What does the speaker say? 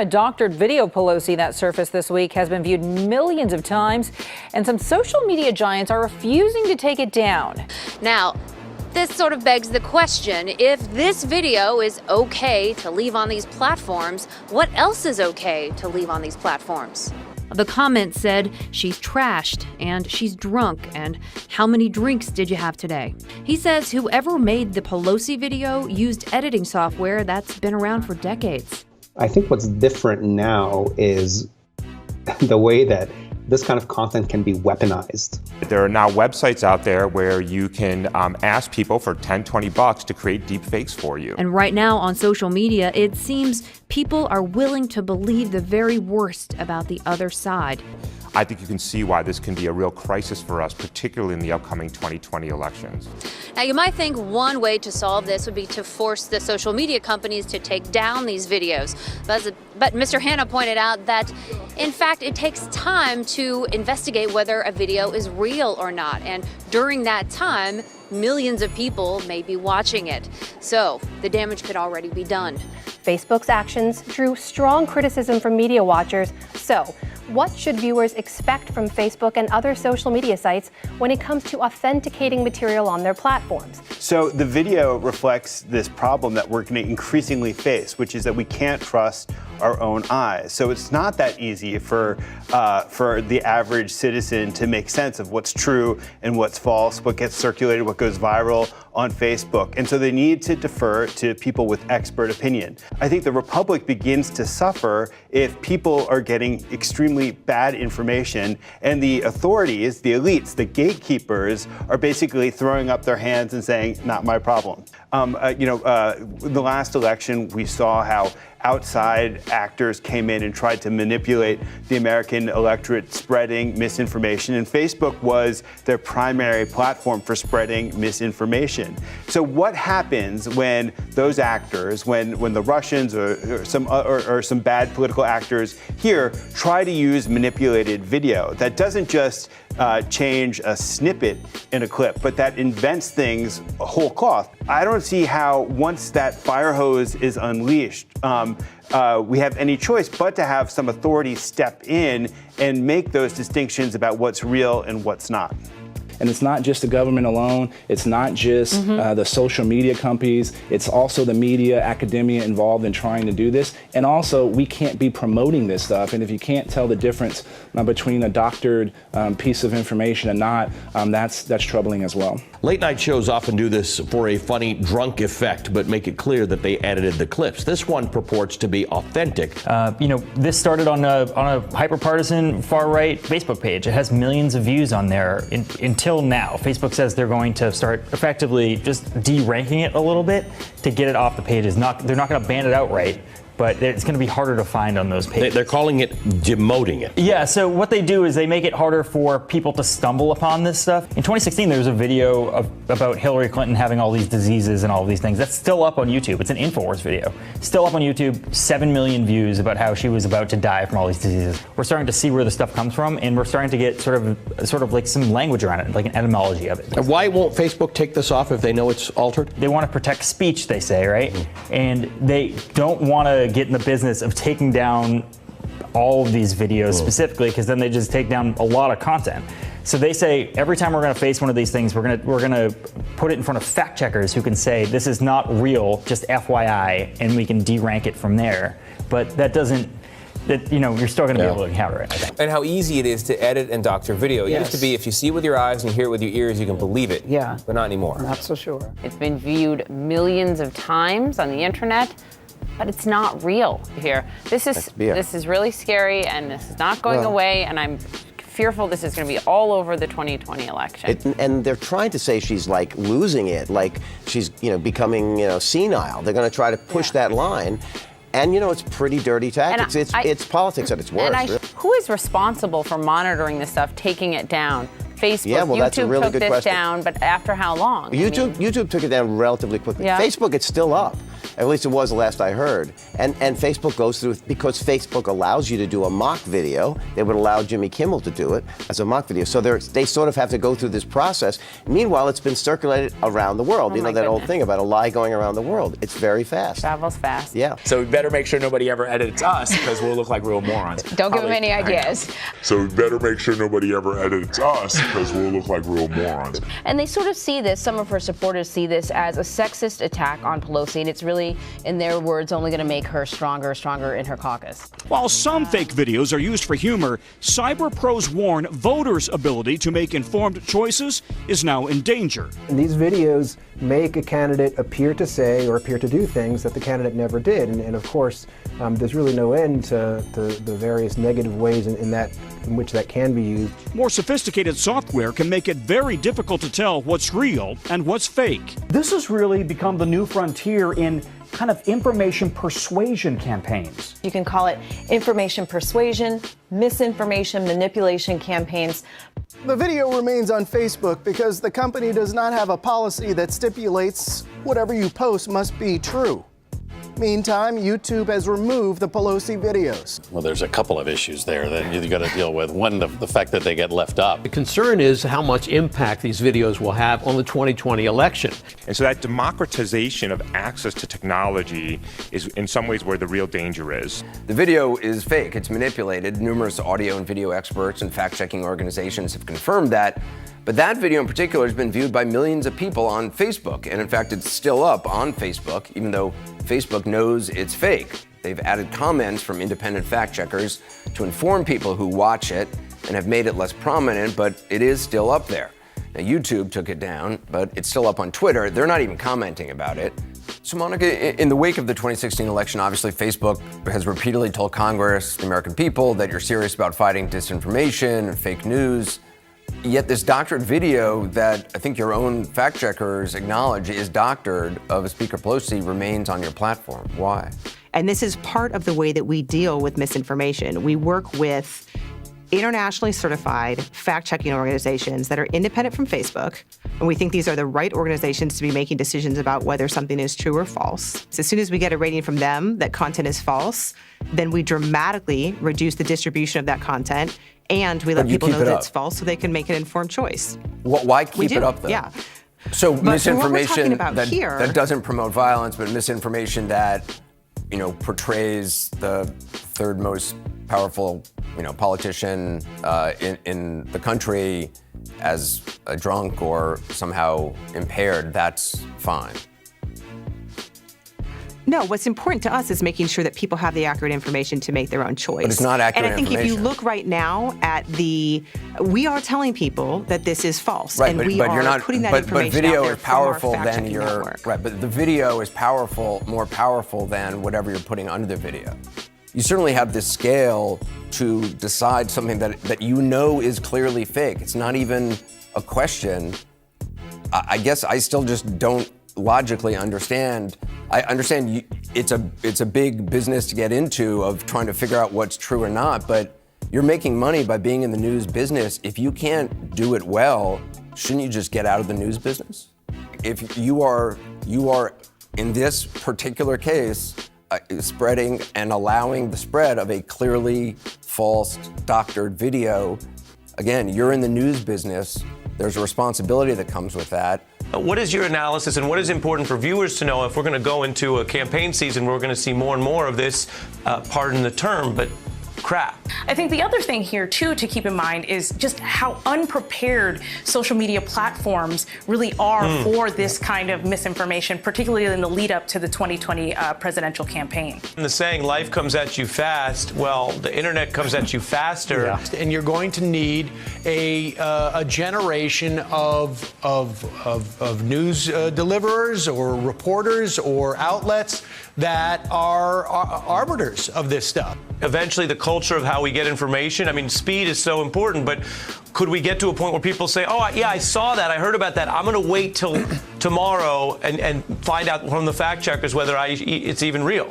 A doctored video Pelosi that surfaced this week has been viewed millions of times, and some social media giants are refusing to take it down. Now, this sort of begs the question, if this video is okay to leave on these platforms, what else is okay to leave on these platforms? The comment said, she's trashed and she's drunk and how many drinks did you have today? He says whoever made the Pelosi video used editing software that's been around for decades. I think what's different now is the way that this kind of content can be weaponized. There are now websites out there where you can ask people for $10, $20 to create deep fakes for you. And right now on social media, it seems people are willing to believe the very worst about the other side. I think you can see why this can be a real crisis for us, particularly in the upcoming 2020 elections. Now, you might think one way to solve this would be to force the social media companies to take down these videos. But Mr. Hanna pointed out that, in fact, it takes time to investigate whether a video is real or not. And during that time, millions of people may be watching it. So the damage could already be done. Facebook's actions drew strong criticism from media watchers. So, what should viewers expect from Facebook and other social media sites when it comes to authenticating material on their platforms? So the video reflects this problem that we're going to increasingly face, which is that we can't trust our own eyes. So it's not that easy for the average citizen to make sense of what's true and what's false, what gets circulated, what goes viral on Facebook. And so they need to defer to people with expert opinion. I think the Republic begins to suffer if people are getting extremely bad information and the authorities, the elites, the gatekeepers are basically throwing up their hands and saying, not my problem. The last election, we saw how outside actors came in and tried to manipulate the American electorate, spreading misinformation, and Facebook was their primary platform for spreading misinformation. So what happens when those actors, when the Russians or some bad political actors here try to use manipulated video that doesn't just change a snippet in a clip, but that invents things whole cloth? I don't see how, once that fire hose is unleashed, we have any choice but to have some authority step in and make those distinctions about what's real and what's not. And it's not just the government alone. It's not just the social media companies. It's also the media, academia involved in trying to do this. And also, we can't be promoting this stuff. And if you can't tell the difference between a doctored piece of information and not, that's troubling as well. Late night shows often do this for a funny drunk effect, but make it clear that they edited the clips. This one purports to be authentic. This started on a hyper-partisan far-right Facebook page. It has millions of views on there until now. Facebook says they're going to start effectively just de-ranking it a little bit to get it off the pages. They're not going to ban it outright, but it's going to be harder to find on those pages. They're calling it demoting it. Yeah, so what they do is they make it harder for people to stumble upon this stuff. In 2016, there was a video about Hillary Clinton having all these diseases and all of these things. That's still up on YouTube. It's an InfoWars video. Still up on YouTube, 7 million views about how she was about to die from all these diseases. We're starting to see where the stuff comes from, and we're starting to get sort of like some language around it, like an etymology of it. And why won't Facebook take this off if they know it's altered? They want to protect speech, they say, right? And they don't want to get in the business of taking down all of these videos specifically, because then they just take down a lot of content. So they say every time we're going to face one of these things, we're going to put it in front of fact checkers who can say this is not real, just FYI, and we can de-rank it from there. But that doesn't. You're still going to be able to encounter it, I think. And how easy it is to edit and doctor video. It used to be if you see it with your eyes and you hear it with your ears, you can believe it. Yeah. But not anymore. Not so sure. It's been viewed millions of times on the internet, but it's not real here. This is really scary, and this is not going away, and I'm fearful this is going to be all over the 2020 election. And they're trying to say she's like losing it, like she's becoming senile. They're going to try to push that line. And it's pretty dirty tactics. It's politics at its worst. And who is responsible for monitoring this stuff, taking it down? Facebook, yeah, well, that's a really YouTube took good this question. down, but after how long? YouTube took it down relatively quickly. Yeah. Facebook, it's still up. At least it was the last I heard. And Facebook goes through, because Facebook allows you to do a mock video, they would allow Jimmy Kimmel to do it as a mock video. So they sort of have to go through this process. Meanwhile, it's been circulated around the world. You know that old thing about a lie going around the world. It's very fast. Travels fast. Yeah. So we better make sure nobody ever edits us because we'll look like real morons. Don't give them any ideas. So we better make sure nobody ever edits us because we'll look like real morons. And they sort of see this, some of her supporters see this as a sexist attack on Pelosi, and it's really, in their words, only going to make her stronger in her caucus. While some fake videos are used for humor, cyber pros warn voters' ability to make informed choices is now in danger. And these videos make a candidate appear to say or appear to do things that the candidate never did. And of course, there's really no end to the various negative ways in which that can be used. More sophisticated software can make it very difficult to tell what's real and what's fake. This has really become the new frontier in kind of information persuasion campaigns. You can call it information persuasion, misinformation manipulation campaigns. The video remains on Facebook because the company does not have a policy that stipulates whatever you post must be true. Meantime, YouTube has removed the Pelosi videos. Well, there's a couple of issues there that you've got to deal with. One, the fact that they get left up. The concern is how much impact these videos will have on the 2020 election. And so that democratization of access to technology is in some ways where the real danger is. The video is fake. It's manipulated. Numerous audio and video experts and fact-checking organizations have confirmed that. But that video in particular has been viewed by millions of people on Facebook. And in fact, it's still up on Facebook, even though Facebook knows it's fake. They've added comments from independent fact checkers to inform people who watch it and have made it less prominent, but it is still up there. Now, YouTube took it down, but it's still up on Twitter. They're not even commenting about it. So, Monica, in the wake of the 2016 election, obviously Facebook has repeatedly told Congress, the American people, that you're serious about fighting disinformation and fake news. Yet this doctored video that I think your own fact checkers acknowledge is doctored of Speaker Pelosi remains on your platform. Why? And this is part of the way that we deal with misinformation. We work with internationally certified fact-checking organizations that are independent from Facebook, and we think these are the right organizations to be making decisions about whether something is true or false. So as soon as we get a rating from them that content is false, then we dramatically reduce the distribution of that content, and we let people know that it's false so they can make an informed choice. Why keep it up, though? Yeah. So misinformation that doesn't promote violence, but misinformation that, portrays the third most powerful, politician in the country as a drunk or somehow impaired, that's fine. No, what's important to us is making sure that people have the accurate information to make their own choice. But it's not accurate information. And I think information. if you look right now at we are telling people that this is false, right, and but we you're are not, putting that but information video out there is powerful from our than your network. right. But the video is more powerful than whatever you're putting under the video. You certainly have this scale to decide something that is clearly fake. It's not even a question. I guess I still just don't logically understand. I understand it's a big business to get into of trying to figure out what's true or not, but you're making money by being in the news business. If you can't do it well, shouldn't you just get out of the news business? If you are in this particular case spreading and allowing the spread of a clearly false doctored video, again, you're in the news business. There's a responsibility that comes with that. What is your analysis and what is important for viewers to know if we're going to go into a campaign season where we're going to see more and more of this, pardon the term, but crap? I think the other thing here, too, to keep in mind is just how unprepared social media platforms really are for this kind of misinformation, particularly in the lead up to the 2020 presidential campaign. And the saying, life comes at you fast, well, the internet comes at you faster. Yeah. And you're going to need a generation of news deliverers or reporters or outlets that are arbiters of this stuff. Eventually, the culture of how we get information, I mean, speed is so important, but could we get to a point where people say, oh, yeah, I saw that, I heard about that, I'm going to wait till tomorrow and find out from the fact checkers whether it's even real?